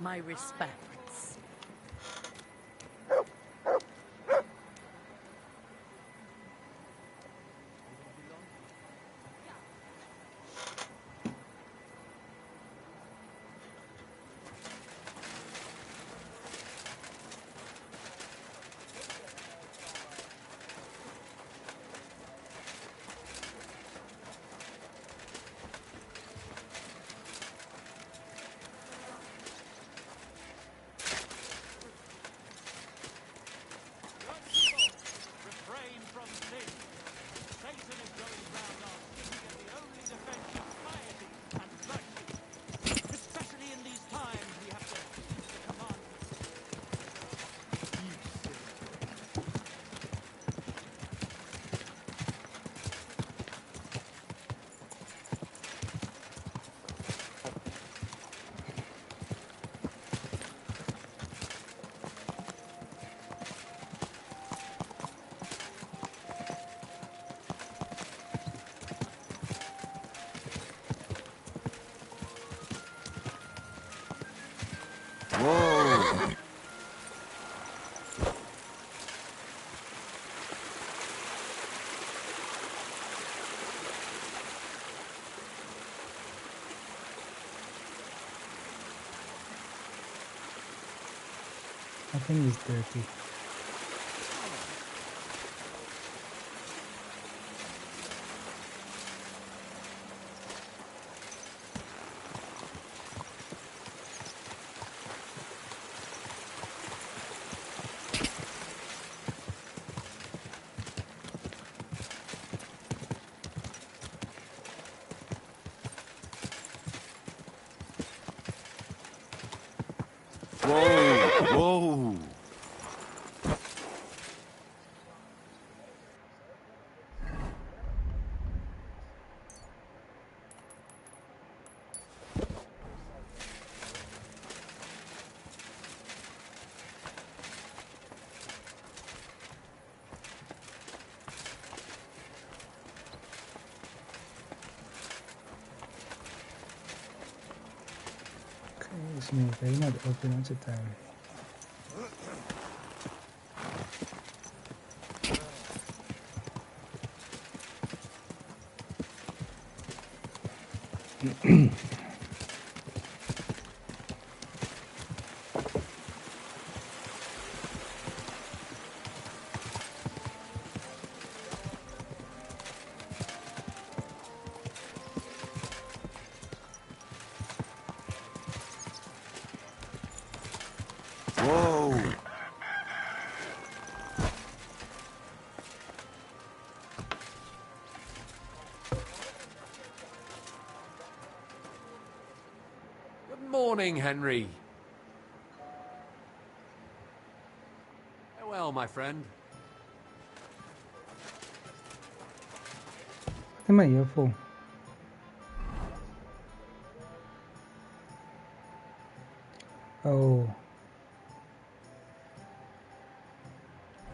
My respects. Whoa! I think it's dirty. Whoa! Whoa! Okay, इसमें कहीं ना open हो जाता है. Whoa! Good morning, Henry. Farewell, my friend. Am I earphone? Oh.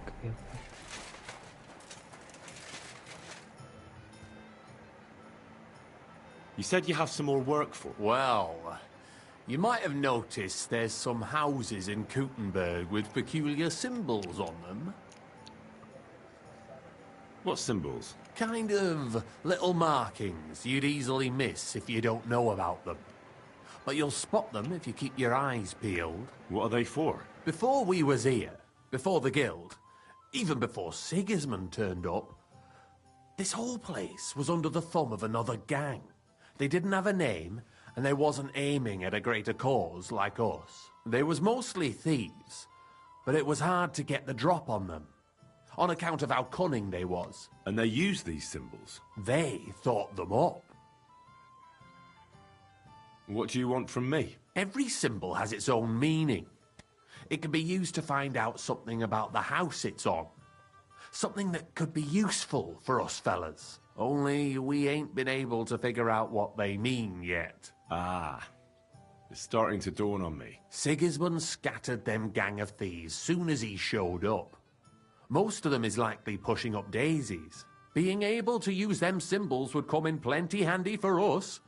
Okay. You said you have some more work for... Well, you might have noticed there's some houses in Kuttenberg with peculiar symbols on them. What symbols? Kind of little markings you'd easily miss if you don't know about them. But you'll spot them if you keep your eyes peeled. What are they for? Before we was here, before the guild, even before Sigismund turned up, this whole place was under the thumb of another gang. They didn't have a name, and they wasn't aiming at a greater cause like us. They was mostly thieves, but it was hard to get the drop on them, on account of how cunning they was. And they use these symbols? They thought them up. What do you want from me? Every symbol has its own meaning. It can be used to find out something about the house it's on. Something that could be useful for us fellas. Only we ain't been able to figure out what they mean yet. Ah, it's starting to dawn on me. Sigismund scattered them gang of thieves soon as he showed up. Most of them is likely pushing up daisies. Being able to use them symbols would come in plenty handy for us.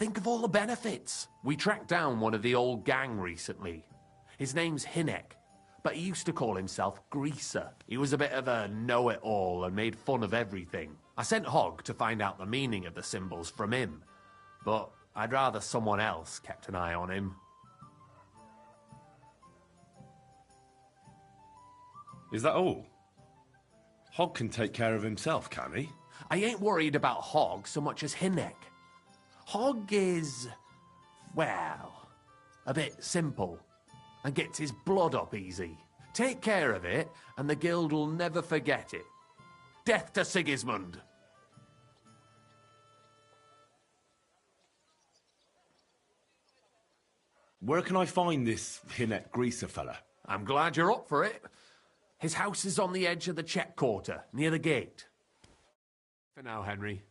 Think of all the benefits. We tracked down one of the old gang recently. His name's Yank, but he used to call himself Greaser. He was a bit of a know-it-all and made fun of everything. I sent Hogg to find out the meaning of the symbols from him, but I'd rather someone else kept an eye on him. Is that all? Hogg can take care of himself, can he? I ain't worried about Hogg so much as Yank. Hogg is, well, a bit simple and gets his blood up easy. Take care of it and the guild will never forget it. Death to Sigismund! Where can I find this Hinek Greaser fella? I'm glad you're up for it. His house is on the edge of the check quarter, near the gate. For now, Henry.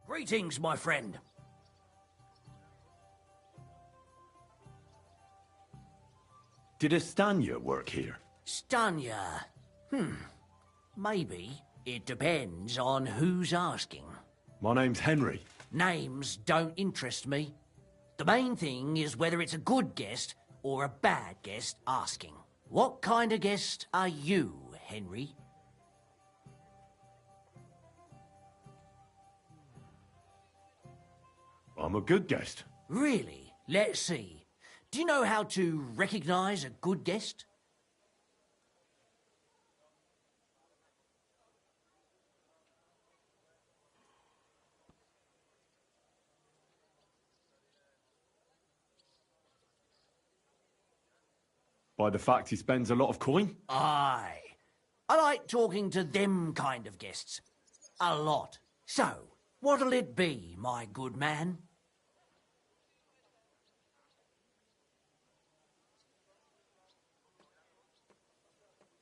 Greetings, my friend. Did Estanya work here? Stanya. Maybe. It depends on who's asking. My name's Henry. Names don't interest me. The main thing is whether it's a good guest or a bad guest asking. What kind of guest are you, Henry? I'm a good guest. Really? Let's see. Do you know how to recognize a good guest? By the fact he spends a lot of coin? Aye. I like talking to them kind of guests. A lot. So, what'll it be, my good man?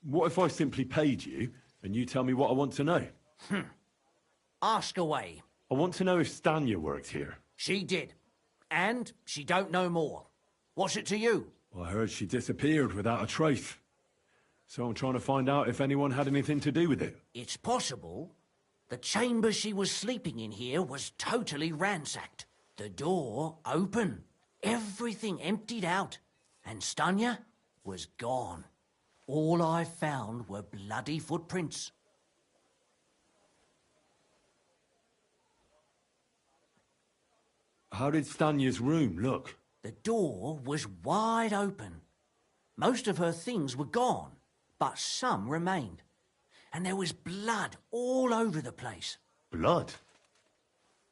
What if I simply paid you and you tell me what I want to know? Ask away. I want to know if Stanya worked here. She did. And she don't know more. What's it to you? I heard she disappeared without a trace. So I'm trying to find out if anyone had anything to do with it. It's possible. The chamber she was sleeping in here was totally ransacked. The door open. Everything emptied out. And Stanya was gone. All I found were bloody footprints. How did Stanya's room look? The door was wide open. Most of her things were gone, but some remained. And there was blood all over the place. Blood?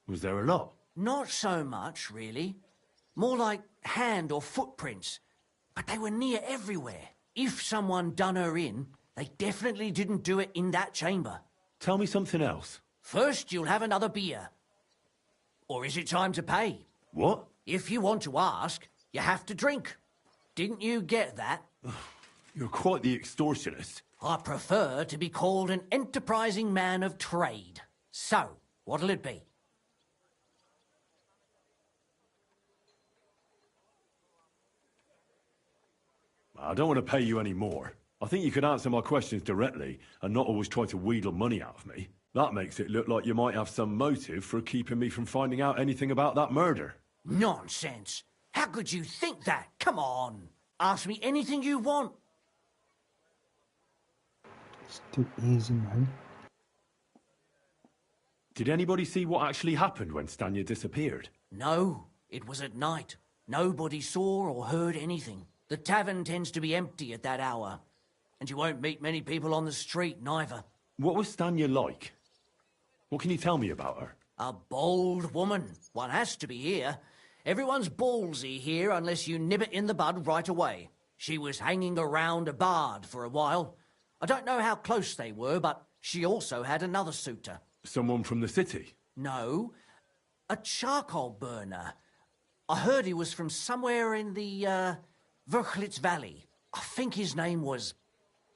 Was there a lot? Not so much, really. More like hand or footprints. But they were near everywhere. If someone done her in, they definitely didn't do it in that chamber. Tell me something else. First, you'll have another beer. Or is it time to pay? What? If you want to ask, you have to drink. Didn't you get that? You're quite the extortionist. I prefer to be called an enterprising man of trade. So, what'll it be? I don't want to pay you any more. I think you could answer my questions directly and not always try to wheedle money out of me. That makes it look like you might have some motive for keeping me from finding out anything about that murder. Nonsense. How could you think that? Come on. Ask me anything you want. It's too easy, man. Did anybody see what actually happened when Stanya disappeared? No, it was at night. Nobody saw or heard anything. The tavern tends to be empty at that hour, and you won't meet many people on the street, neither. What was Stanya like? What can you tell me about her? A bold woman. One has to be here. Everyone's ballsy here unless you nib it in the bud right away. She was hanging around a bard for a while. I don't know how close they were, but she also had another suitor. Someone from the city? No, a charcoal burner. I heard he was from somewhere in the, Verchlitz Valley. I think his name was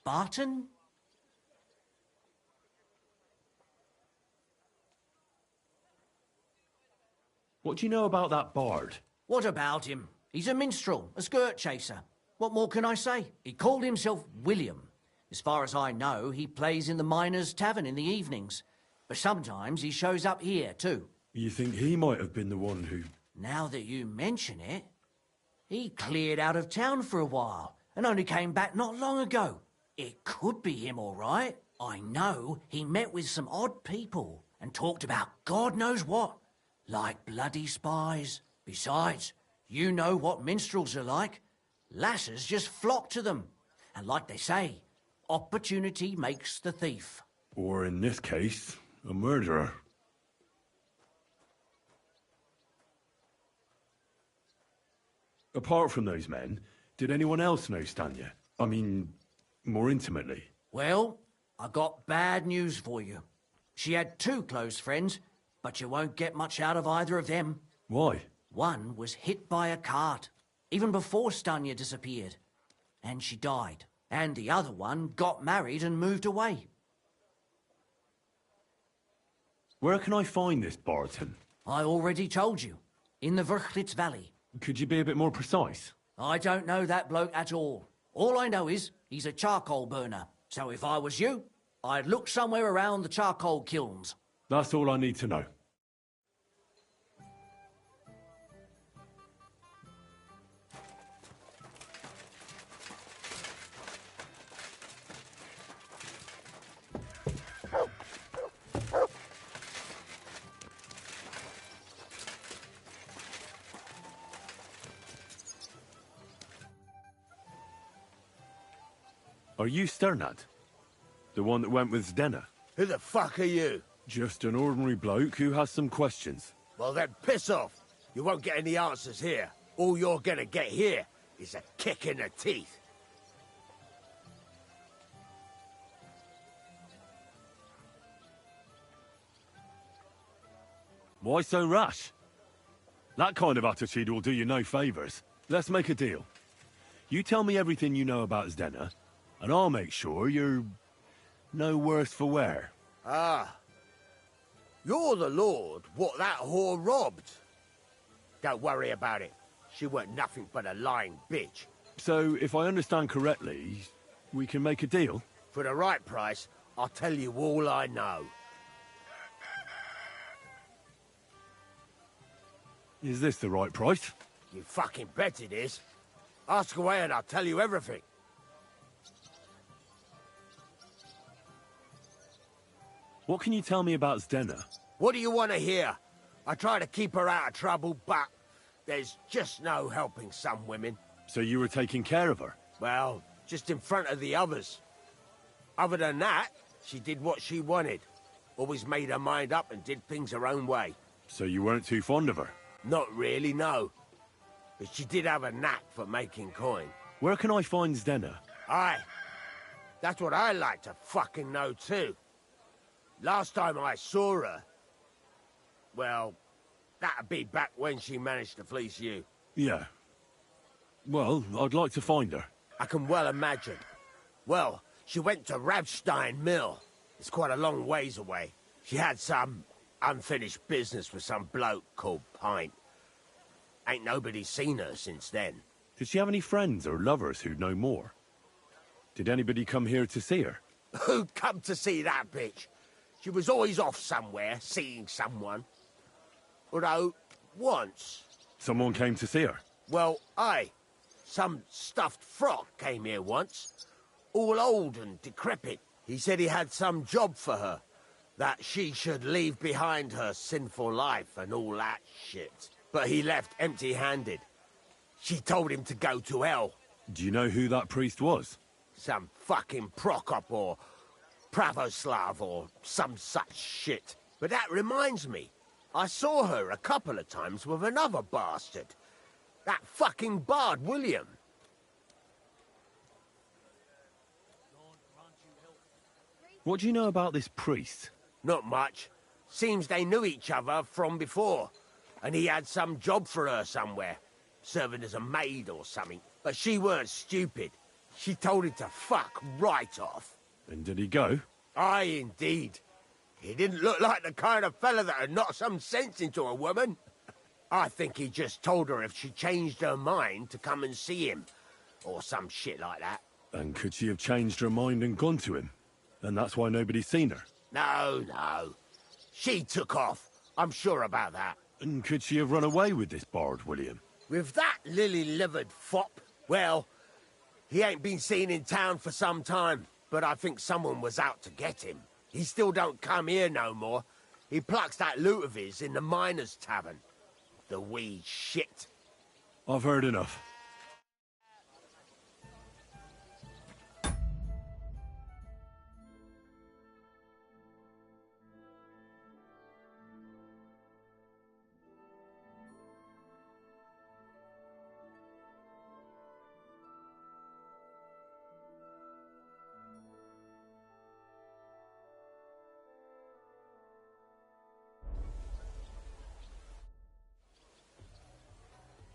Barton? What do you know about that bard? What about him? He's a minstrel, a skirt chaser. What more can I say? He called himself William. As far as I know, he plays in the miners' tavern in the evenings. But sometimes he shows up here, too. You think he might have been the one who... Now that you mention it, he cleared out of town for a while and only came back not long ago. It could be him, all right. I know he met with some odd people and talked about God knows what, like bloody spies. Besides, you know what minstrels are like. Lasses just flock to them. And like they say, opportunity makes the thief. Or in this case, a murderer. Apart from those men, did anyone else know Stanya? I mean, more intimately. Well, I got bad news for you. She had 2 close friends, but you won't get much out of either of them. Why? One was hit by a cart, even before Stanya disappeared, and she died. And the other one got married and moved away. Where can I find this Barton? I already told you, in the Verchlitz Valley. Could you be a bit more precise? I don't know that bloke at all. All I know is he's a charcoal burner. So if I was you, I'd look somewhere around the charcoal kilns. That's all I need to know. Are you Sternad? The one that went with Zdena? Who the fuck are you? Just an ordinary bloke who has some questions. Well then, piss off. You won't get any answers here. All you're gonna get here is a kick in the teeth. Why so rash? That kind of attitude will do you no favours. Let's make a deal. You tell me everything you know about Zdena, and I'll make sure you're no worse for wear. Ah. You're the lord what that whore robbed. Don't worry about it. She weren't nothing but a lying bitch. So, if I understand correctly, we can make a deal? For the right price, I'll tell you all I know. Is this the right price? You fucking bet it is. Ask away and I'll tell you everything. What can you tell me about Zdena? What do you want to hear? I try to keep her out of trouble, but there's just no helping some women. So you were taking care of her? Well, just in front of the others. Other than that, she did what she wanted. Always made her mind up and did things her own way. So you weren't too fond of her? Not really, no. But she did have a knack for making coin. Where can I find Zdena? Aye. That's what I like to fucking know too. Last time I saw her... Well, that'd be back when she managed to fleece you. Yeah. Well, I'd like to find her. I can well imagine. Well, she went to Ravstein Mill. It's quite a long ways away. She had some unfinished business with some bloke called Pint. Ain't nobody seen her since then. Did she have any friends or lovers who'd know more? Did anybody come here to see her? Who'd come to see that bitch? She was always off somewhere, seeing someone. Although, once... Someone came to see her? Well, aye. Some stuffed frock came here once. All old and decrepit. He said he had some job for her. That she should leave behind her sinful life and all that shit. But he left empty-handed. She told him to go to hell. Do you know who that priest was? Some fucking Prokop or Pravoslav or some such shit. But that reminds me, I saw her a couple of times with another bastard. That fucking bard, William. What do you know about this priest? Not much. Seems they knew each other from before. And he had some job for her somewhere. Serving as a maid or something. But she weren't stupid. She told him to fuck right off. And did he go? Aye, indeed. He didn't look like the kind of fella that would knock some sense into a woman. I think he just told her if she changed her mind to come and see him. Or some shit like that. And could she have changed her mind and gone to him? And that's why nobody's seen her? No, no. She took off. I'm sure about that. And could she have run away with this bard, William? With that lily-livered fop? Well, he ain't been seen in town for some time, but I think someone was out to get him. He still don't come here no more. He plucks that loot of his in the miners' tavern. The wee shit. I've heard enough.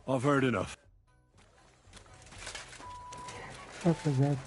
I've heard enough. Fuck was that?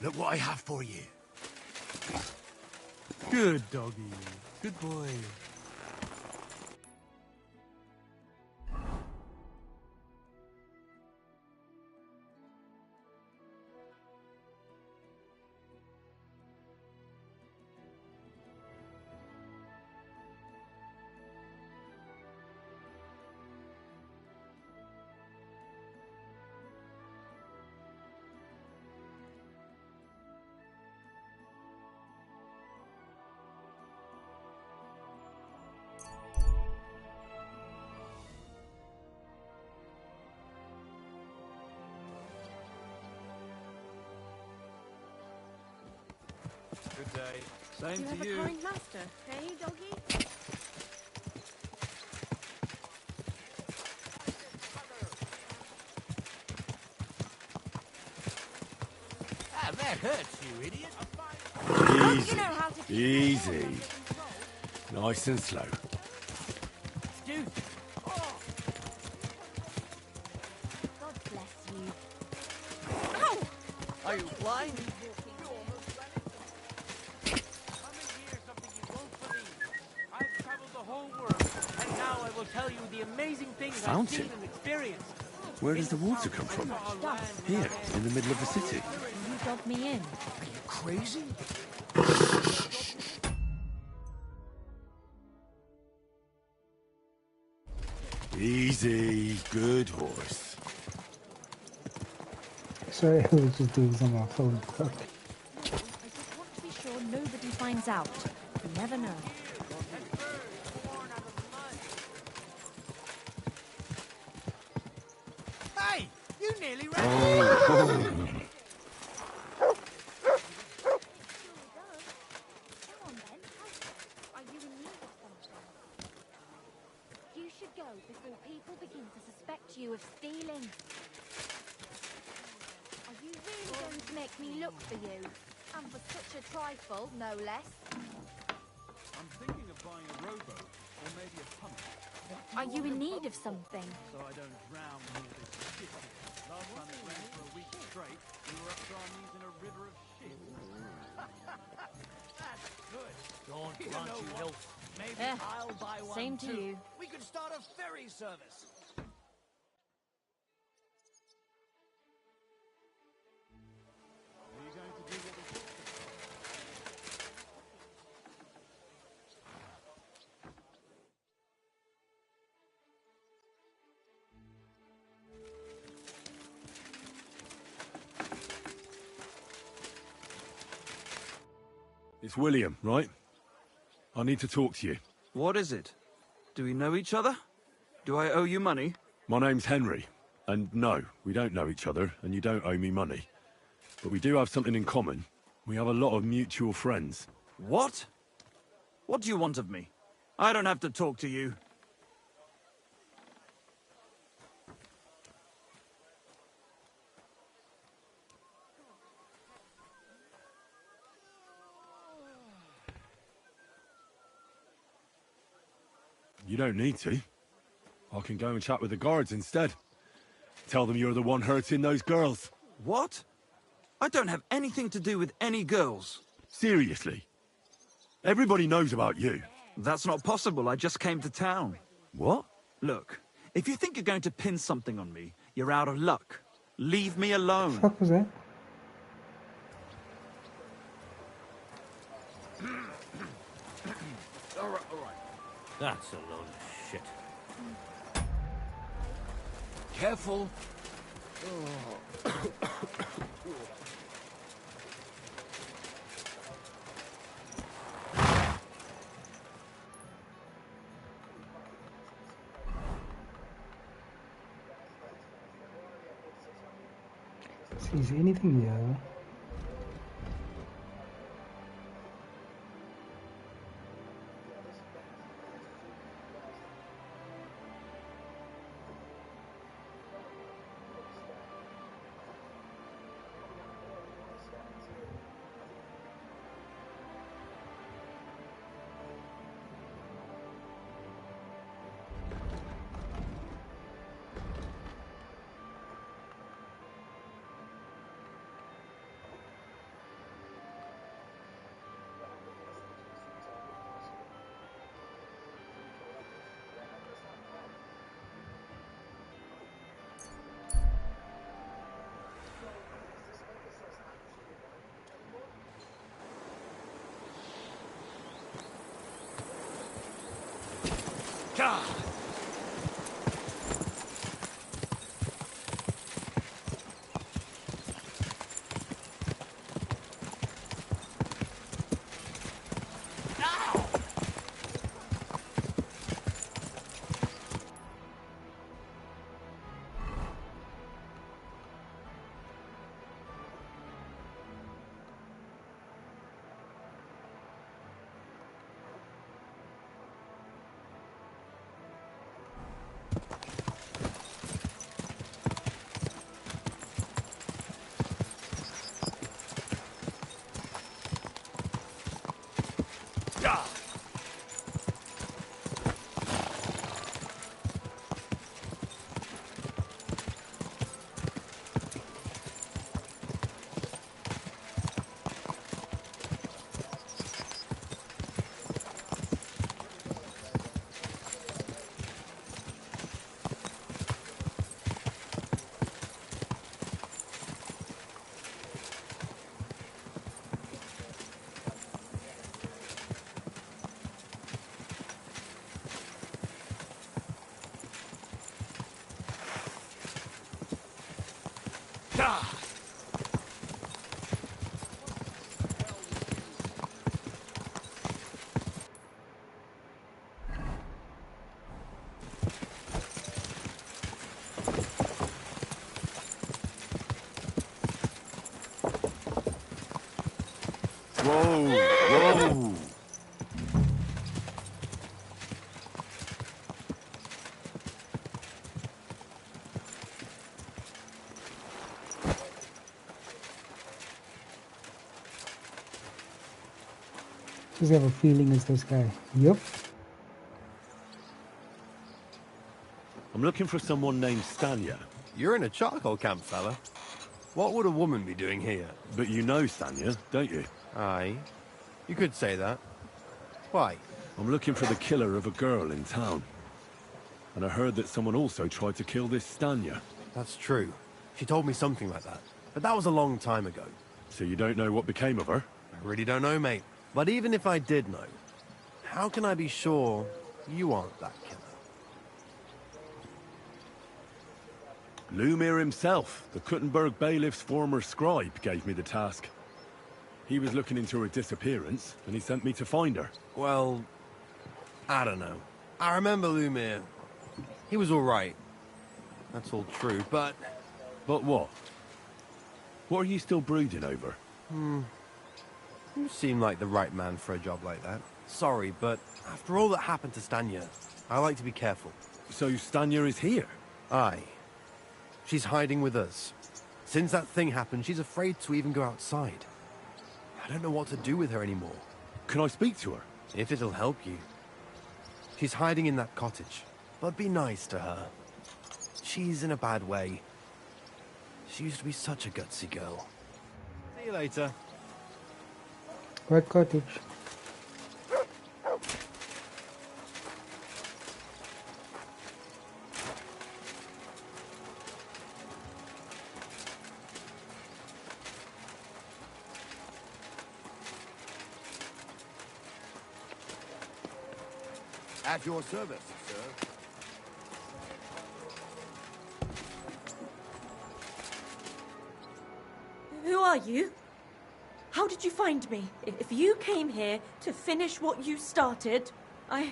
Look what I have for you. Good doggy. Good boy. Good day. Same Do you to have you. a kind master, hey, doggy? Ah, that hurts, you idiot. Easy. You know how to keep Easy. your control. Nice and slow. Dude. God bless you. Ow! Are you blind? I've traveled the whole world, and now I will tell you the amazing things I've Fountain? seen and experienced. Where does the water come from? Here, in the middle of the city. You dogged me in. Crazy? Easy. Good horse. Sorry, I was just doing some on my phone. Fuck. I just want to be sure nobody finds out. You never know. Hey, you nearly ran. Oh. Come on then. Are you in need of something? You should go before people begin to suspect you of stealing. Are you really going to make me look for you? And for such a trifle, no less. I'm thinking of buying a rowboat or maybe a punt. Are you in need of something? So I don't drown in all this shit. Last time it rained for a week straight, we were up to our knees in a river of shit. That's good. Don't blunt, you elf. Maybe Eh, I'll buy one same to too. you. We could start a ferry service. Are you going to do what we It's William, right? I need to talk to you. What is it? Do we know each other? Do I owe you money? My name's Henry, and no, we don't know each other, and you don't owe me money. But we do have something in common. We have a lot of mutual friends. What? What do you want of me? I don't have to talk to you. You don't need to. I can go and chat with the guards instead. Tell them you're the one hurting those girls. What? I don't have anything to do with any girls. Seriously. Everybody knows about you. That's not possible. I just came to town. What? Look, if you think you're going to pin something on me, you're out of luck. Leave me alone. Fuck was that? All right. That's a load of shit. Careful. Is there anything here? God. Whoa! Does he have a feeling it's this guy? Yep. I'm looking for someone named Stanya. You're in a charcoal camp, fella. What would a woman be doing here? But you know Stanya, don't you? Aye. You could say that. Why? I'm looking for the killer of a girl in town. And I heard that someone also tried to kill this Stanya. That's true. She told me something like that. But that was a long time ago. So you don't know what became of her? I really don't know, mate. But even if I did know, how can I be sure you aren't that killer? Lumir himself, the Kuttenberg bailiff's former scribe, gave me the task. He was looking into her disappearance, and he sent me to find her. Well, I don't know. I remember Lumir. He was all right. That's all true, but... But what? What are you still brooding over? You seem like the right man for a job like that. Sorry, but after all that happened to Stanya, I like to be careful. So Stanya is here? Aye. She's hiding with us. Since that thing happened, she's afraid to even go outside. I don't know what to do with her anymore. Can I speak to her? If it'll help you. She's hiding in that cottage. But be nice to her. She's in a bad way. She used to be such a gutsy girl. See you later. What cottage? At your service, sir. Who are you? How did you find me? If you came here to finish what you started, I'm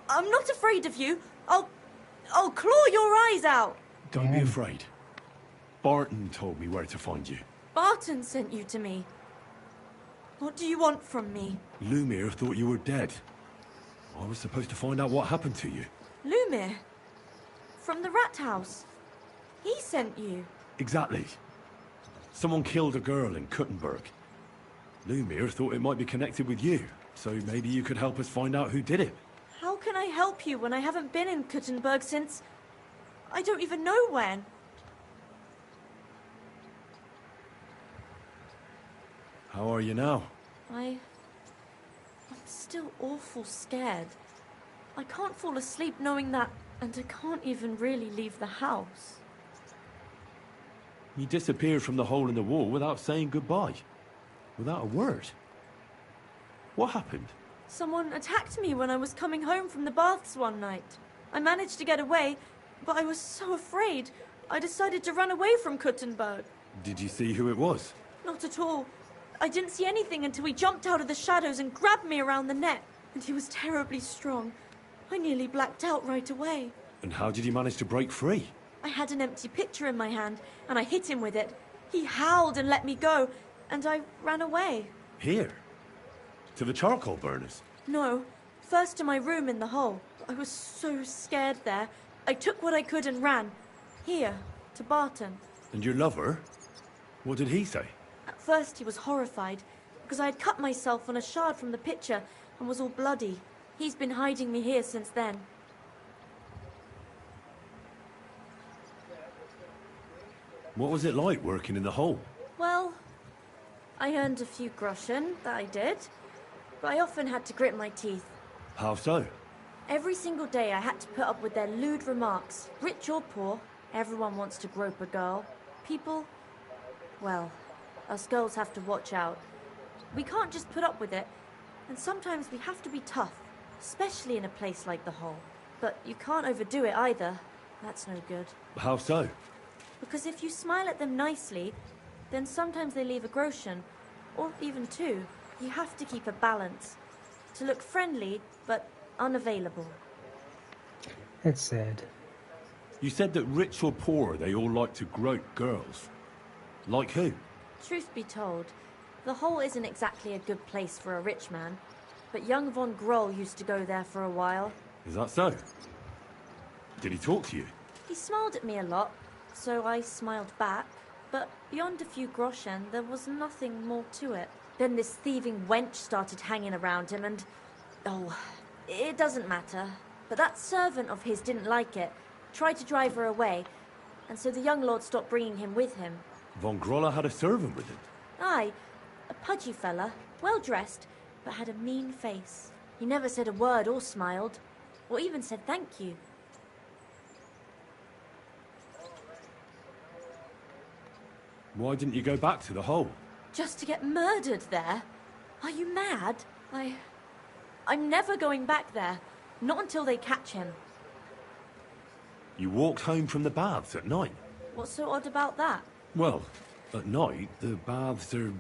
not afraid of you. I'll claw your eyes out. Don't be afraid. Barton told me where to find you. Barton sent you to me. What do you want from me? Lumir thought you were dead. I was supposed to find out what happened to you. Lumir? From the rat house? He sent you? Exactly. Someone killed a girl in Kuttenberg. Lumir thought it might be connected with you, so maybe you could help us find out who did it. How can I help you when I haven't been in Kuttenberg since... I don't even know when. How are you now? I'm still awful scared. I can't fall asleep knowing that, and I can't even really leave the house. You disappeared from the hole in the wall without saying goodbye. Without a word. What happened? Someone attacked me when I was coming home from the baths one night. I managed to get away, but I was so afraid. I decided to run away from Kuttenberg. Did you see who it was? Not at all. I didn't see anything until he jumped out of the shadows and grabbed me around the neck. And he was terribly strong. I nearly blacked out right away. And how did you manage to break free? I had an empty pitcher in my hand, and I hit him with it. He howled and let me go, and I ran away. Here? To the charcoal burners? No, first to my room in the hole. I was so scared there. I took what I could and ran. Here, to Barton. And your lover? What did he say? At first he was horrified, because I had cut myself on a shard from the pitcher and was all bloody. He's been hiding me here since then. What was it like working in the hole? Well, I earned a few groschen, that I did, but I often had to grit my teeth. How so? Every single day I had to put up with their lewd remarks. Rich or poor, everyone wants to grope a girl. People, well, us girls have to watch out. We can't just put up with it, and sometimes we have to be tough, especially in a place like the hole. But you can't overdo it either. That's no good. How so? Because if you smile at them nicely, then sometimes they leave a groschen, or even two. You have to keep a balance. To look friendly, but unavailable. That's sad. You said that rich or poor, they all like to grope girls. Like who? Truth be told, the hole isn't exactly a good place for a rich man, but young von Groll used to go there for a while. Is that so? Did he talk to you? He smiled at me a lot, so I smiled back, but beyond a few groschen, there was nothing more to it. Then this thieving wench started hanging around him and... oh, it doesn't matter. But that servant of his didn't like it, tried to drive her away, and so the young lord stopped bringing him with him. Von Grolla had a servant with him. Aye, a pudgy fella, well dressed, but had a mean face. He never said a word or smiled, or even said thank you. Why didn't you go back to the hole? Just to get murdered there? Are you mad? I'm never going back there. Not until they catch him. You walked home from the baths at night? What's so odd about that? Well, at night, the baths are...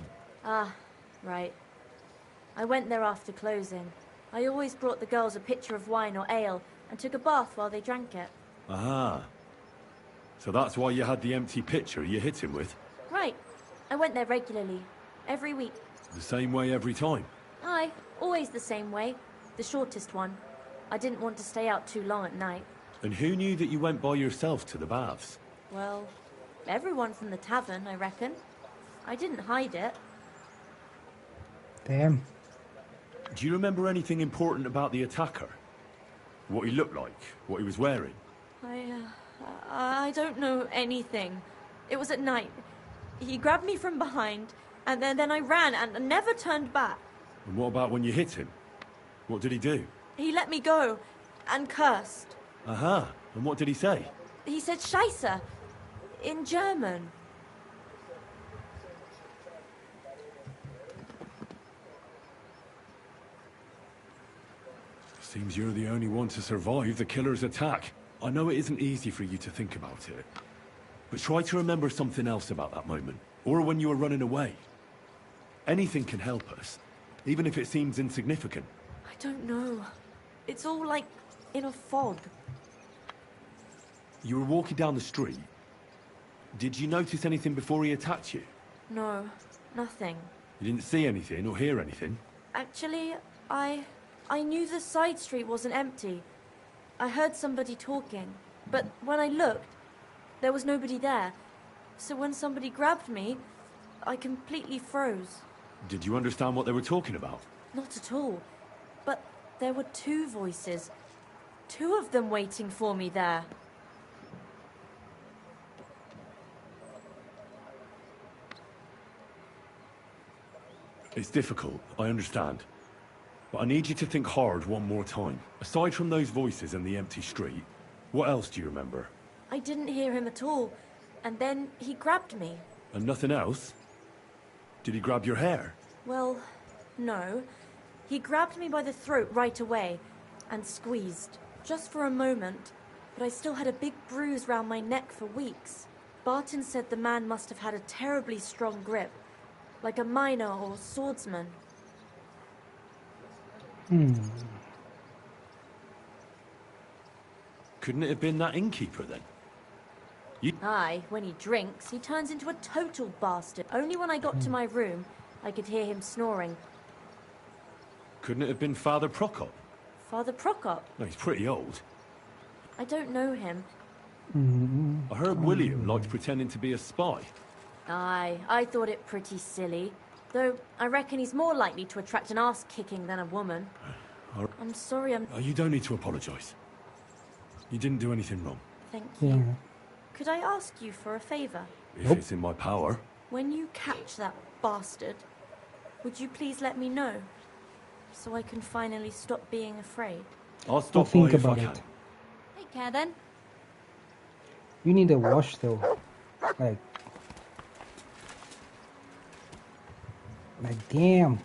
Ah, right. I went there after closing. I always brought the girls a pitcher of wine or ale and took a bath while they drank it. Ah. So that's why you had the empty pitcher you hit him with? Right. I went there regularly. Every week. The same way every time? Aye, always the same way. The shortest one. I didn't want to stay out too long at night. And who knew that you went by yourself to the baths? Well, everyone from the tavern, I reckon. I didn't hide it. Damn. Do you remember anything important about the attacker? What he looked like? What he was wearing? I don't know anything. It was at night. He grabbed me from behind, and then I ran and never turned back. And what about when you hit him? What did he do? He let me go, and cursed. Aha. And what did he say? He said Scheisse, in German. Seems you're the only one to survive the killer's attack. I know it isn't easy for you to think about it, but try to remember something else about that moment, or when you were running away. Anything can help us, even if it seems insignificant. I don't know. It's all like in a fog. You were walking down the street. Did you notice anything before he attacked you? No, nothing. You didn't see anything or hear anything? Actually, I knew the side street wasn't empty. I heard somebody talking, but when I looked, there was nobody there. So when somebody grabbed me, I completely froze. Did you understand what they were talking about? Not at all. But there were two voices. Two of them waiting for me there. It's difficult, I understand. But I need you to think hard one more time. Aside from those voices and the empty street, what else do you remember? I didn't hear him at all, and then he grabbed me. And nothing else? Did he grab your hair? Well, no. He grabbed me by the throat right away, and squeezed. Just for a moment, but I still had a big bruise round my neck for weeks. Barton said the man must have had a terribly strong grip, like a miner or swordsman. Couldn't it have been that innkeeper then? Aye, when he drinks, he turns into a total bastard. Only when I got to my room, I could hear him snoring. Couldn't it have been Father Prokop? Father Prokop? No, he's pretty old. I don't know him. I heard William liked pretending to be a spy. Aye, I thought it pretty silly. Though, I reckon he's more likely to attract an ass-kicking than a woman. I'm sorry, You don't need to apologise. You didn't do anything wrong. Thank you. Could I ask you for a favour? If it's in my power. When you catch that bastard, would you please let me know? So I can finally stop being afraid. I'll stop think by if I about can. it. Take care then. You need a wash though. Like damn.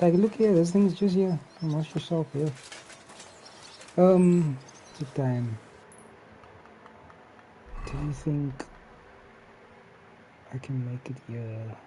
Like look here, this thing's just here. Wash yourself here. The time. Do you think I can make it here?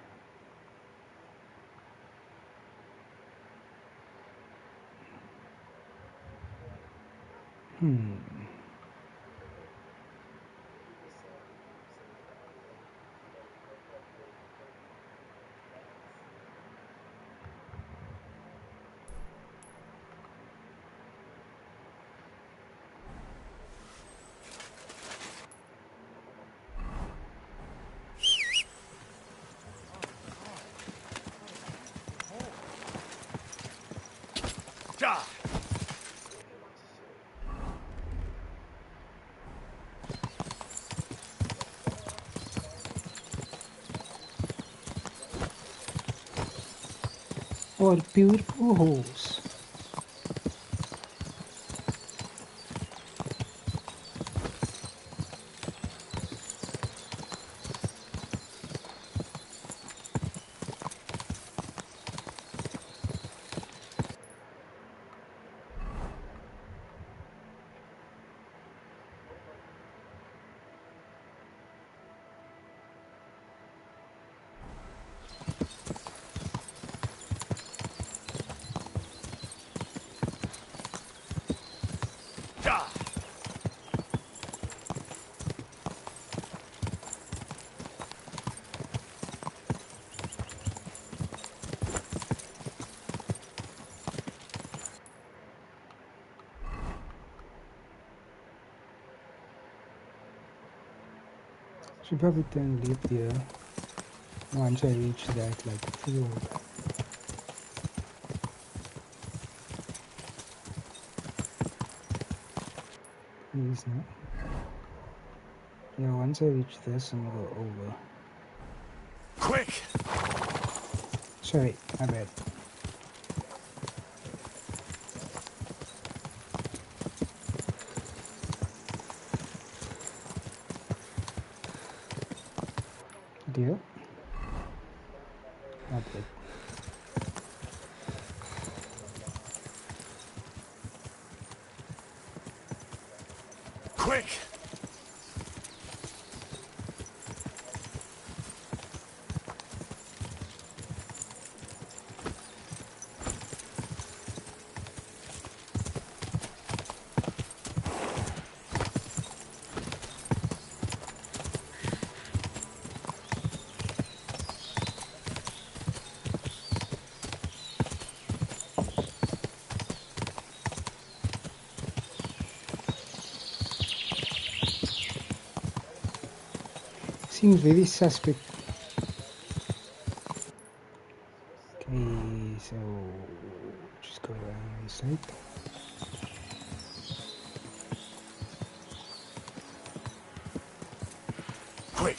4 beautiful holes. Should probably then leave there once I reach that like field. Please no. Yeah, once I reach this I'm gonna go over. Quick! Sorry, my bad. Deal. Not bad. Quick! Seems very suspect. Okay, so just go around this side. Quick!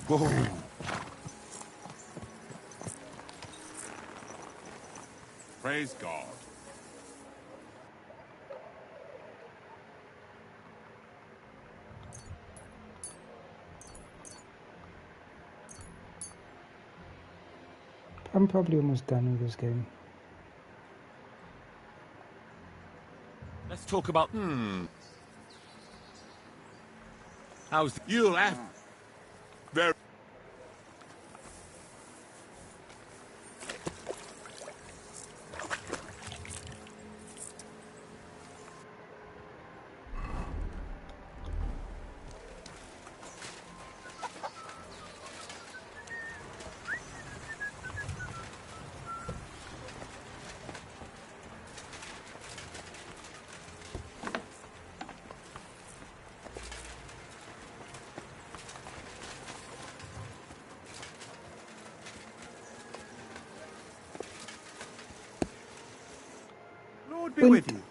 Whoa. Praise God. I'm probably almost done with this game. Let's talk about... How's... You'll have... Very... Lord be with you.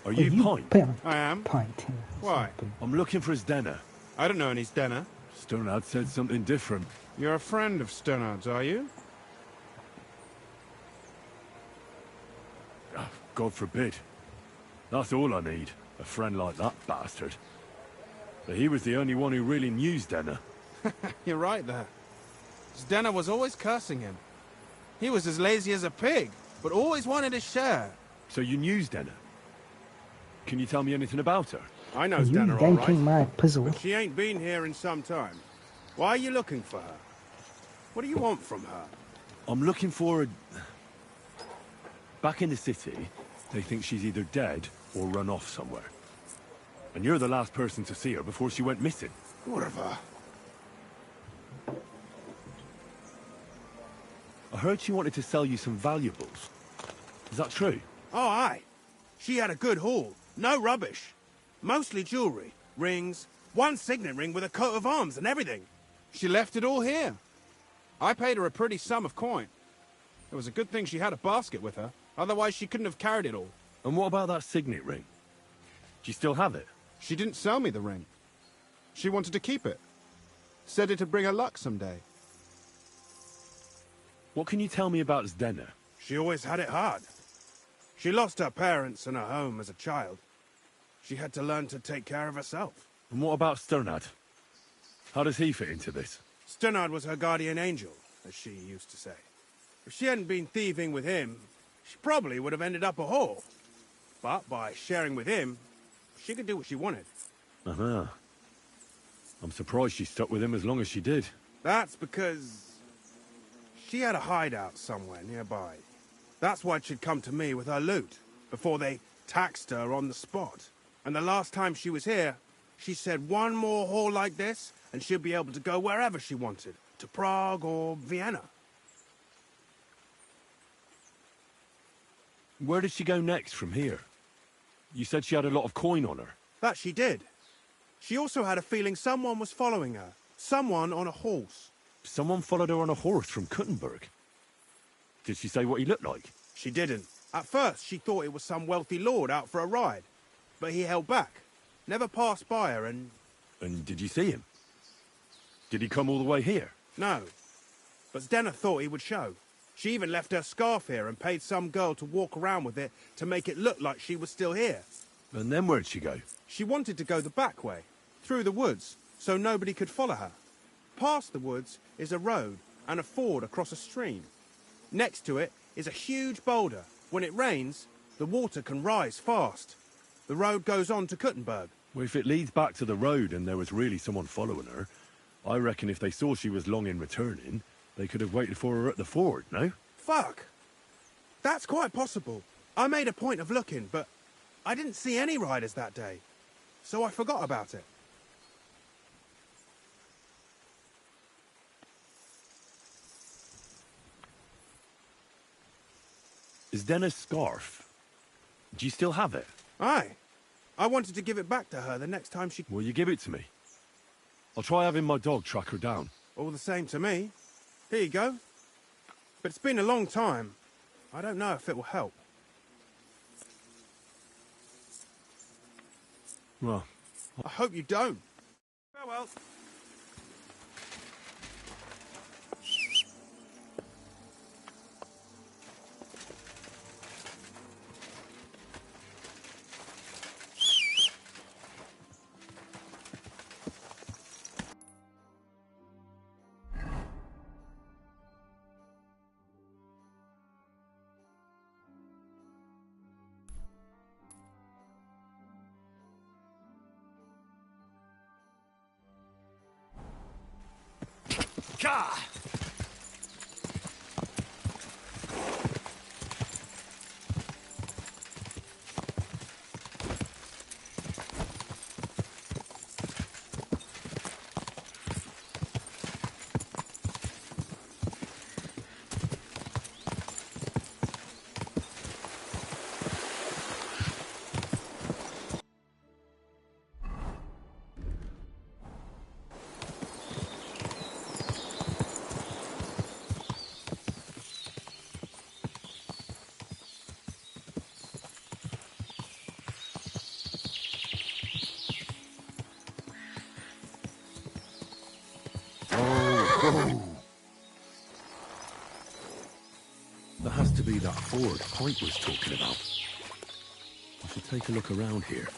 Are you Pint? I am. Pint. Why? I'm looking for his dinner. I don't know any Stenner. Stonard said something different. You're a friend of Stonard's, are you? God forbid. That's all I need. A friend like that bastard. But he was the only one who really knew Stenner. You're right there. Stenner was always cursing him. He was as lazy as a pig, but always wanted his share. So you knew Stenner? Can you tell me anything about her? I know Are you Stenner all yanking right, my puzzle? but she ain't been here in some time. Why are you looking for her? What do you want from her? I'm looking for a... Back in the city, they think she's either dead or run off somewhere. And you're the last person to see her before she went missing. What of her? I heard she wanted to sell you some valuables. Is that true? Oh, aye. She had a good haul. No rubbish. Mostly jewellery, rings, one signet ring with a coat of arms and everything. She left it all here. I paid her a pretty sum of coin. It was a good thing she had a basket with her, otherwise she couldn't have carried it all. And what about that signet ring? Do you still have it? She didn't sell me the ring. She wanted to keep it. Said it'd bring her luck someday. What can you tell me about Zdena? She always had it hard. She lost her parents and her home as a child. She had to learn to take care of herself. And what about Sternad? How does he fit into this? Sternad was her guardian angel, as she used to say. If she hadn't been thieving with him, she probably would have ended up a whore. But by sharing with him, she could do what she wanted. Uh-huh. I'm surprised she stuck with him as long as she did. That's because she had a hideout somewhere nearby. That's why she'd come to me with her loot, before they taxed her on the spot. And the last time she was here, she said one more haul like this, and she'll be able to go wherever she wanted, to Prague or Vienna. Where did she go next from here? You said she had a lot of coin on her. That she did. She also had a feeling someone was following her. Someone on a horse. Someone followed her on a horse from Kuttenberg. Did she say what he looked like? She didn't. At first, she thought it was some wealthy lord out for a ride. But he held back. Never passed by her and... And did you see him? Did he come all the way here? No. But Zdena thought he would show. She even left her scarf here and paid some girl to walk around with it to make it look like she was still here. And then where'd she go? She wanted to go the back way, through the woods, so nobody could follow her. Past the woods is a road and a ford across a stream. Next to it is a huge boulder. When it rains, the water can rise fast. The road goes on to Kuttenberg. Well, if it leads back to the road and there was really someone following her, I reckon if they saw she was long in returning, they could have waited for her at the ford, no? Fuck! That's quite possible. I made a point of looking, but I didn't see any riders that day, so I forgot about it. Is Denna's scarf? Do you still have it? Aye. I wanted to give it back to her the next time she... Will you give it to me? I'll try having my dog track her down. All the same to me. Here you go. But it's been a long time. I don't know if it will help. Well... I hope you don't. Farewell. Gah! There has to be that ford Pint was talking about. I should take a look around here.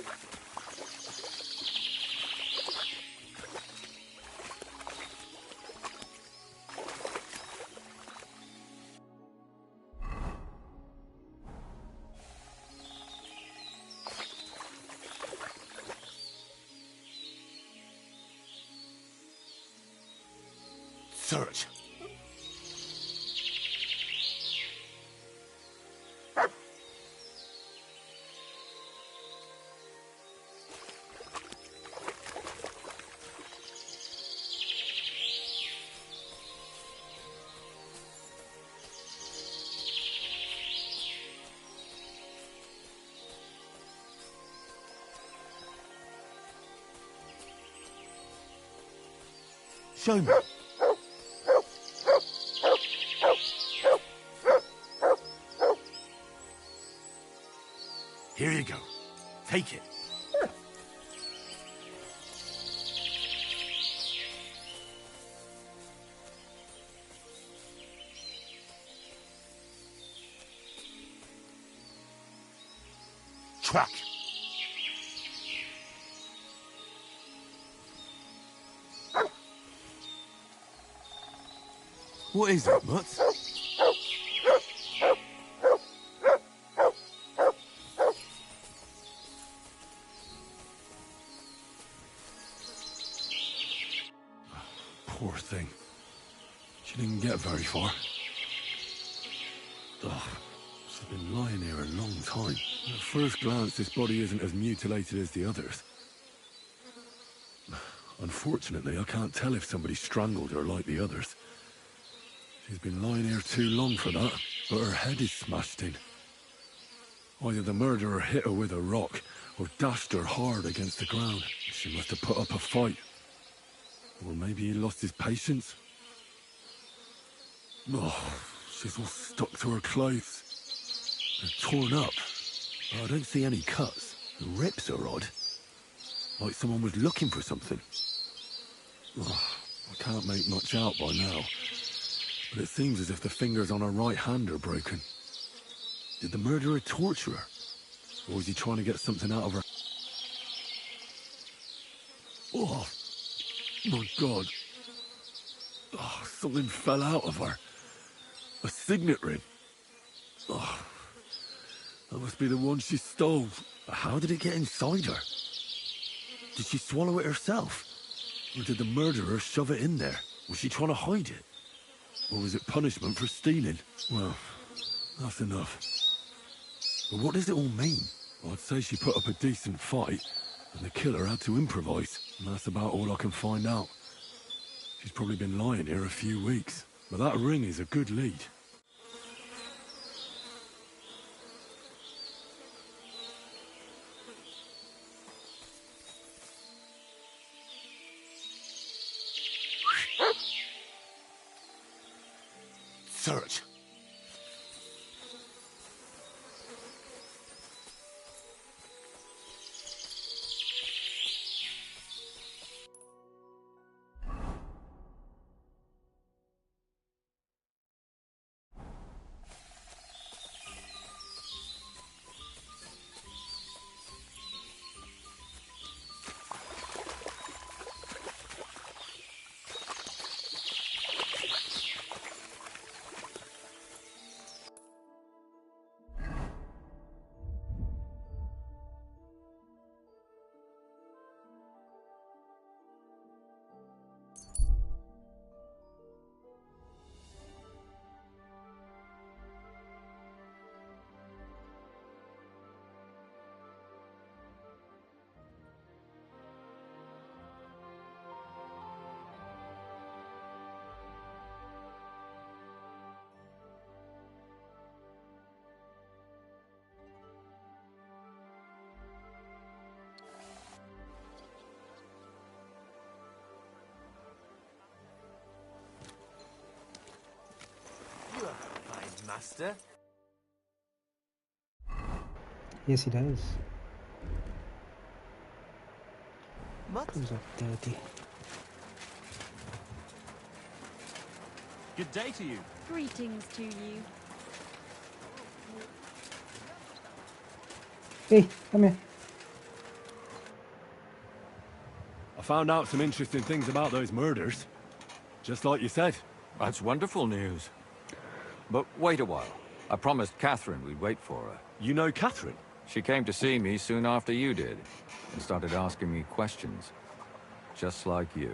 Search. Show me. Here you go. Take it. Truck. What is it, Mutt? Poor thing. She didn't get very far. Ugh, she's been lying here a long time. At first glance, this body isn't as mutilated as the others. Unfortunately, I can't tell if somebody strangled her like the others. She's been lying here too long for that, but her head is smashed in. Either the murderer hit her with a rock, or dashed her hard against the ground. She must have put up a fight. Or maybe he lost his patience. Oh, she's all stuck to her clothes. They're torn up. I don't see any cuts. The rips are odd. Like someone was looking for something. Oh, I can't make much out by now. But it seems as if the fingers on her right hand are broken. Did the murderer torture her? Or was he trying to get something out of her? Oh, my God. Oh, something fell out of her. A signet ring. Oh, that must be the one she stole. How did it get inside her? Did she swallow it herself? Or did the murderer shove it in there? Was she trying to hide it? Or was it punishment for stealing? Well, that's enough. But what does it all mean? I'd say she put up a decent fight, and the killer had to improvise, and that's about all I can find out. She's probably been lying here a few weeks, but that ring is a good lead. Search. You have a fine master. Yes, he does. What? Comes up dirty. Good day to you. Greetings to you. Hey, come here. I found out some interesting things about those murders. Just like you said. That's wonderful news. But wait a while. I promised Catherine we'd wait for her. You know Catherine? She came to see me soon after you did, and started asking me questions. Just like you.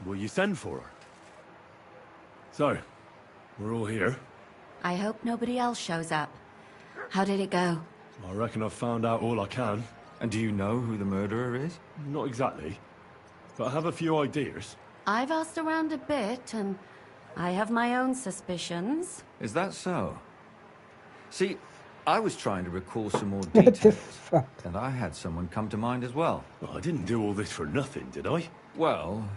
Will you send for her? So, we're all here. I hope nobody else shows up. How did it go? I reckon I've found out all I can. And do you know who the murderer is? Not exactly, but I have a few ideas. I've asked around a bit, and I have my own suspicions. Is that so? See, I was trying to recall some more What the details, fuck? and I had someone come to mind as well. Well, I didn't do all this for nothing, did I? Well,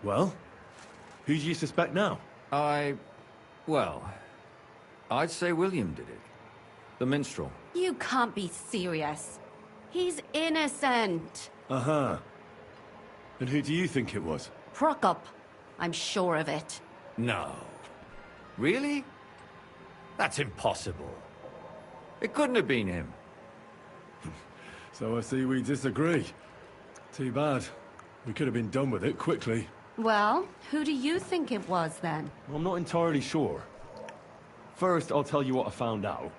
Well? Who do you suspect now? well, I'd say William did it. The minstrel. You can't be serious. He's innocent. Uh-huh. And who do you think it was? Prokop. I'm sure of it. No. Really? That's impossible. It couldn't have been him. So I see we disagree. Too bad. We could have been done with it quickly. Well, who do you think it was then? I'm not entirely sure. First, I'll tell you what I found out,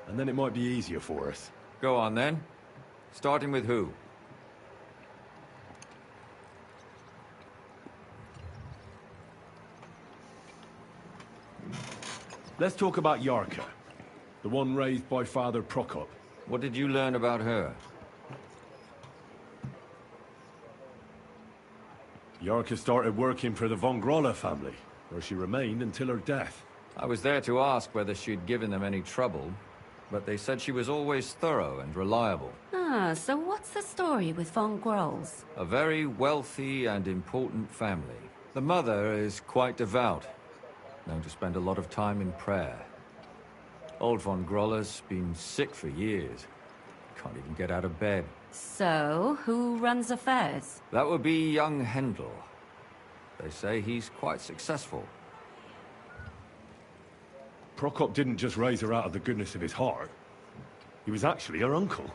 and then it might be easier for us. Go on then. Starting with who? Let's talk about Yarka, the one raised by Father Prokop. What did you learn about her? Yarka started working for the von Grolla family, where she remained until her death. I was there to ask whether she'd given them any trouble, but they said she was always thorough and reliable. Ah, so what's the story with von Grolls? A very wealthy and important family. The mother is quite devout, known to spend a lot of time in prayer. Old von Grolla's been sick for years. Can't even get out of bed. So, who runs affairs? That would be young Hendel. They say he's quite successful. Prokop didn't just raise her out of the goodness of his heart. He was actually her uncle.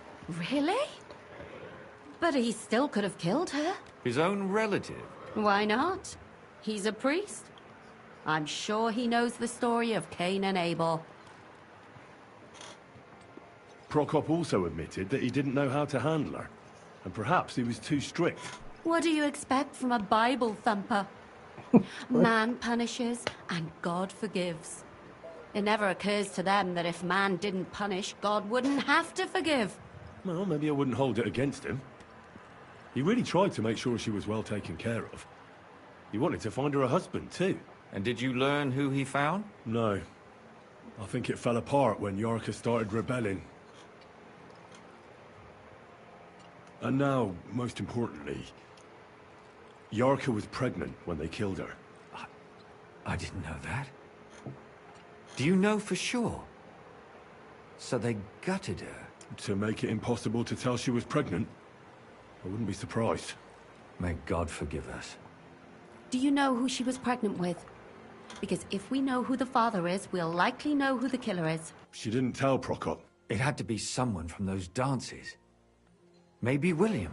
Really? But he still could have killed her. His own relative? Why not? He's a priest. I'm sure he knows the story of Cain and Abel. Prokop also admitted that he didn't know how to handle her, and perhaps he was too strict. What do you expect from a Bible thumper? Man punishes and God forgives. It never occurs to them that if man didn't punish, God wouldn't have to forgive. Well, maybe I wouldn't hold it against him. He really tried to make sure she was well taken care of. He wanted to find her a husband, too. And did you learn who he found? No. I think it fell apart when Yarka started rebelling. And now, most importantly, Yarka was pregnant when they killed her. I didn't know that. Do you know for sure? So they gutted her? To make it impossible to tell she was pregnant? I wouldn't be surprised. May God forgive us. Do you know who she was pregnant with? Because if we know who the father is, we'll likely know who the killer is. She didn't tell Prokop. It had to be someone from those dances. Maybe William.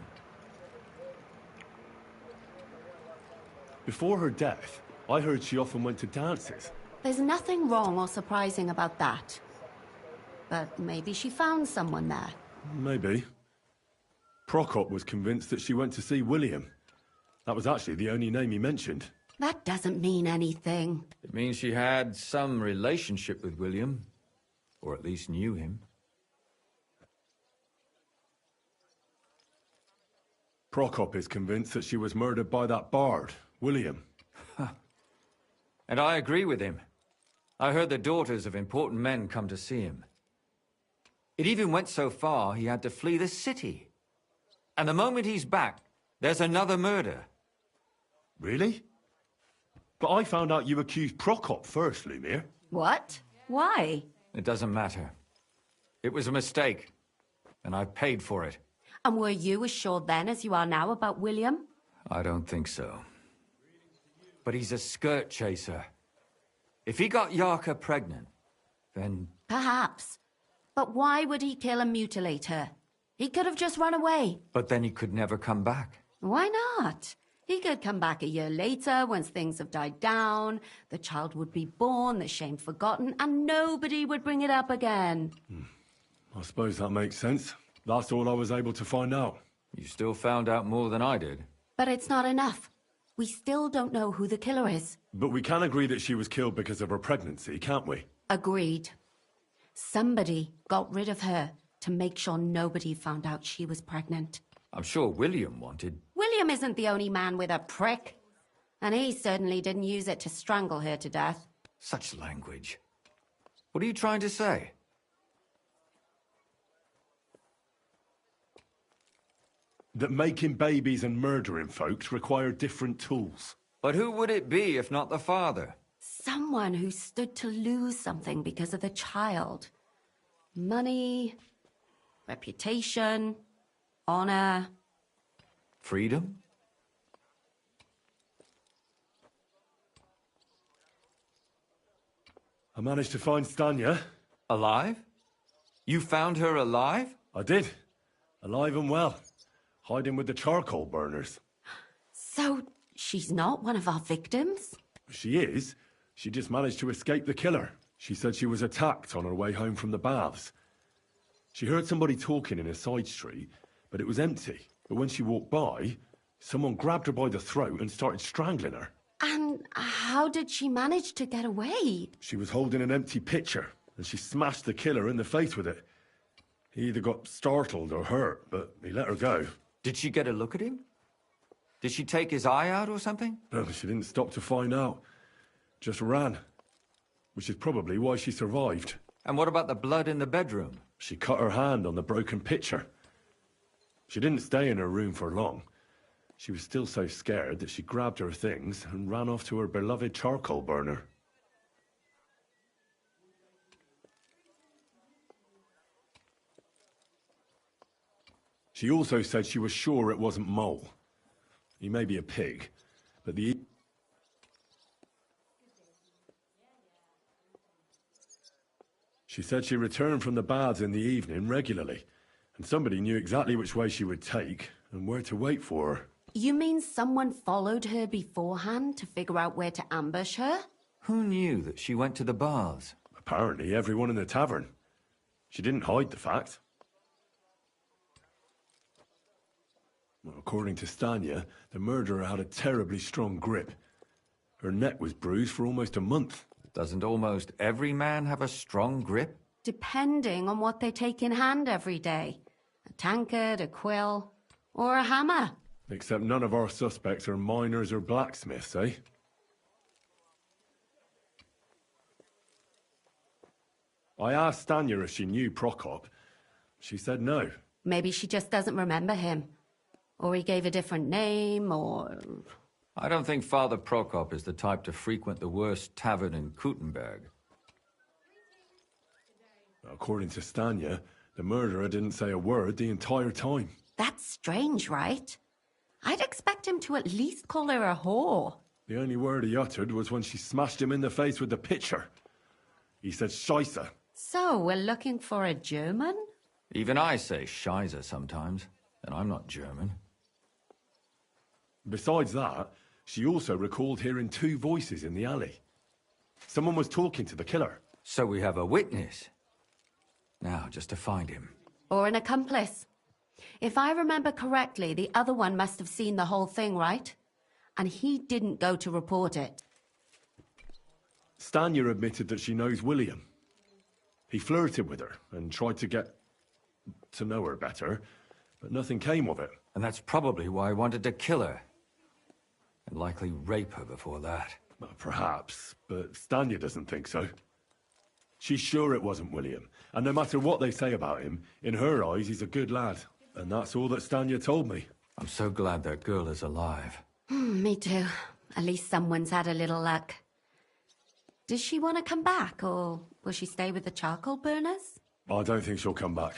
Before her death, I heard she often went to dances. There's nothing wrong or surprising about that. But maybe she found someone there. Maybe. Prokop was convinced that she went to see William. That was actually the only name he mentioned. That doesn't mean anything. It means she had some relationship with William. Or at least knew him. Prokop is convinced that she was murdered by that bard, William. And I agree with him. I heard the daughters of important men come to see him. It even went so far he had to flee the city. And the moment he's back, there's another murder. Really? But I found out you accused Prokop first, Lumir. What? Why? It doesn't matter. It was a mistake. And I paid for it. And were you as sure then as you are now about William? I don't think so. But he's a skirt chaser. If he got Yarka pregnant, then... Perhaps. But why would he kill and mutilate her? He could have just run away. But then he could never come back. Why not? He could come back a year later, once things have died down, the child would be born, the shame forgotten, and nobody would bring it up again. I suppose that makes sense. That's all I was able to find out. You still found out more than I did. But it's not enough. We still don't know who the killer is. But we can agree that she was killed because of her pregnancy, can't we? Agreed. Somebody got rid of her to make sure nobody found out she was pregnant. I'm sure William wanted... William isn't the only man with a prick. And he certainly didn't use it to strangle her to death. Such language. What are you trying to say? That making babies and murdering folks require different tools. But who would it be if not the father? Someone who stood to lose something because of the child. Money, reputation, honor. Freedom? I managed to find Stanya. Alive? You found her alive? I did. Alive and well. Hiding with the charcoal burners. So, she's not one of our victims? She is. She just managed to escape the killer. She said she was attacked on her way home from the baths. She heard somebody talking in a side street, but it was empty. But when she walked by, someone grabbed her by the throat and started strangling her. And how did she manage to get away? She was holding an empty pitcher, and she smashed the killer in the face with it. He either got startled or hurt, but he let her go. Did she get a look at him? Did she take his eye out or something? No, she didn't stop to find out. Just ran. Which is probably why she survived. And what about the blood in the bedroom? She cut her hand on the broken pitcher. She didn't stay in her room for long. She was still so scared that she grabbed her things and ran off to her beloved charcoal burner. She also said she was sure it wasn't Mole. He may be a pig, but She said she returned from the baths in the evening regularly, and somebody knew exactly which way she would take and where to wait for her. You mean someone followed her beforehand to figure out where to ambush her? Who knew that she went to the baths? Apparently everyone in the tavern. She didn't hide the fact. Well, according to Stanya, the murderer had a terribly strong grip. Her neck was bruised for almost a month. Doesn't almost every man have a strong grip? Depending on what they take in hand every day. A tankard, a quill, or a hammer. Except none of our suspects are miners or blacksmiths, eh? I asked Stanya if she knew Prokop. She said no. Maybe she just doesn't remember him. Or he gave a different name, or... I don't think Father Prokop is the type to frequent the worst tavern in Kutenberg. According to Stanya, the murderer didn't say a word the entire time. That's strange, right? I'd expect him to at least call her a whore. The only word he uttered was when she smashed him in the face with the pitcher. He said Scheisse. So, we're looking for a German? Even I say Scheisse sometimes, and I'm not German. Besides that, she also recalled hearing two voices in the alley. Someone was talking to the killer. So we have a witness. Now, just to find him. Or an accomplice. If I remember correctly, the other one must have seen the whole thing, right? And he didn't go to report it. Stanya admitted that she knows William. He flirted with her and tried to get to know her better, but nothing came of it. And that's probably why he wanted to kill her. And likely rape her before that. Well, perhaps, but Stanya doesn't think so. She's sure it wasn't William, and no matter what they say about him, in her eyes he's a good lad. And that's all that Stanya told me. I'm so glad that girl is alive. Me too. At least someone's had a little luck. Does she want to come back, or will she stay with the charcoal burners? I don't think she'll come back.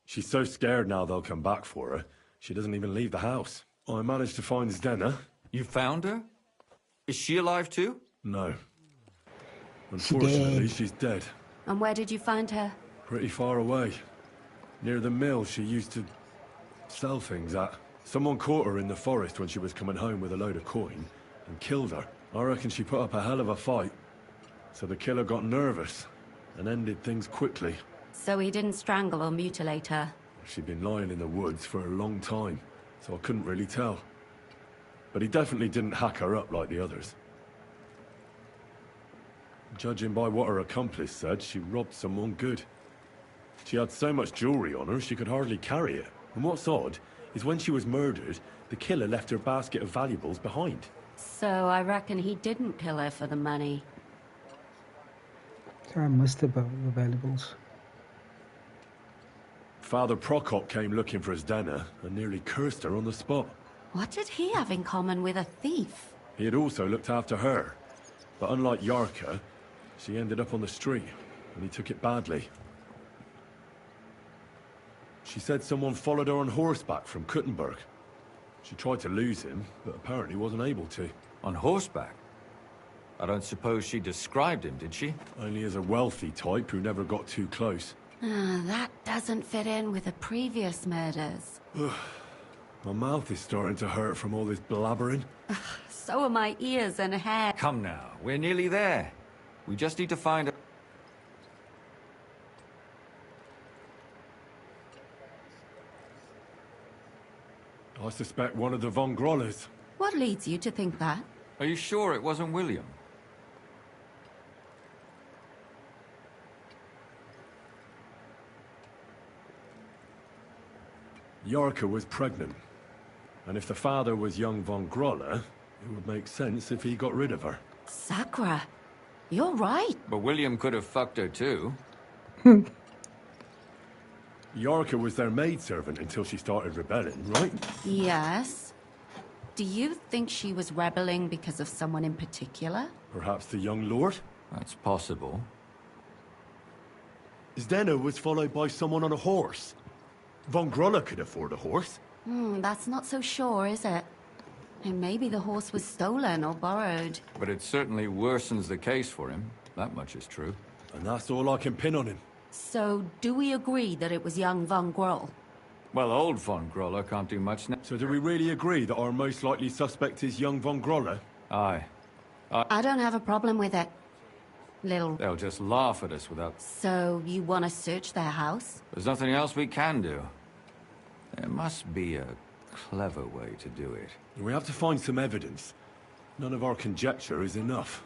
She's so scared now they'll come back for her, she doesn't even leave the house. I managed to find Zdena. You found her? Is she alive too? No. Unfortunately, she's dead. And where did you find her? Pretty far away. Near the mill she used to sell things at. Someone caught her in the forest when she was coming home with a load of coin and killed her. I reckon she put up a hell of a fight. So the killer got nervous and ended things quickly. So he didn't strangle or mutilate her? She'd been lying in the woods for a long time, so I couldn't really tell. But he definitely didn't hack her up like the others. Judging by what her accomplice said, she robbed someone good. She had so much jewelry on her, she could hardly carry it. And what's odd is when she was murdered, the killer left her basket of valuables behind. So I reckon he didn't kill her for the money. So I missed about the valuables. Father Prokop came looking for Zdena and nearly cursed her on the spot. What did he have in common with a thief? He had also looked after her. But unlike Yarka, she ended up on the street, and he took it badly. She said someone followed her on horseback from Kuttenberg. She tried to lose him, but apparently wasn't able to. On horseback? I don't suppose she described him, did she? Only as a wealthy type who never got too close. That doesn't fit in with the previous murders. My mouth is starting to hurt from all this blabbering. So are my ears and hair. Come now, we're nearly there. We just need to find a... I suspect one of the Von Grollers. What leads you to think that? Are you sure it wasn't William? Yarka was pregnant. And if the father was young Von Groller, it would make sense if he got rid of her. Sakura, you're right. But William could have fucked her too. Yarka was their maidservant until she started rebelling, right? Yes. Do you think she was rebelling because of someone in particular? Perhaps the young lord? That's possible. Zdeno was followed by someone on a horse. Von Groller could afford a horse. That's not so sure, is it? And maybe the horse was stolen or borrowed. But it certainly worsens the case for him. That much is true. And that's all I can pin on him. So, do we agree that it was young Von Groll? Well, old Von Groller can't do much now. So do we really agree that our most likely suspect is young Von Groller? Aye. I don't have a problem with it. They'll just laugh at us without... So, you want to search their house? There's nothing else we can do. There must be a clever way to do it. We have to find some evidence. None of our conjecture is enough.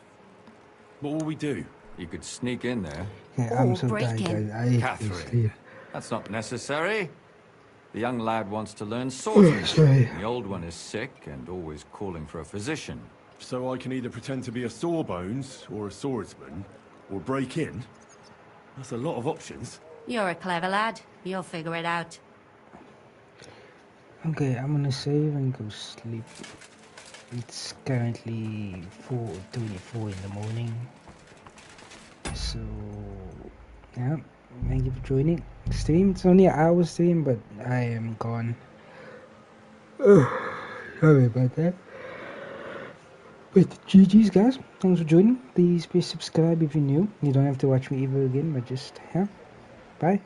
What will we do? You could sneak in there. Yeah, I'm so tired, guys. I hate this Catherine, here. that's not necessary. The young lad wants to learn swordsmanship. The old one is sick and always calling for a physician. So I can either pretend to be a sawbones, or a swordsman, or break in? That's a lot of options. You're a clever lad. You'll figure it out. Okay, I'm gonna save and go sleep. It's currently 4:24 in the morning. So, yeah, thank you for joining the stream. It's only an hour stream, but I am gone. Sorry about that. But GG's, guys. Thanks for joining. Please subscribe if you're new. You don't have to watch me ever again, but just, yeah. Bye.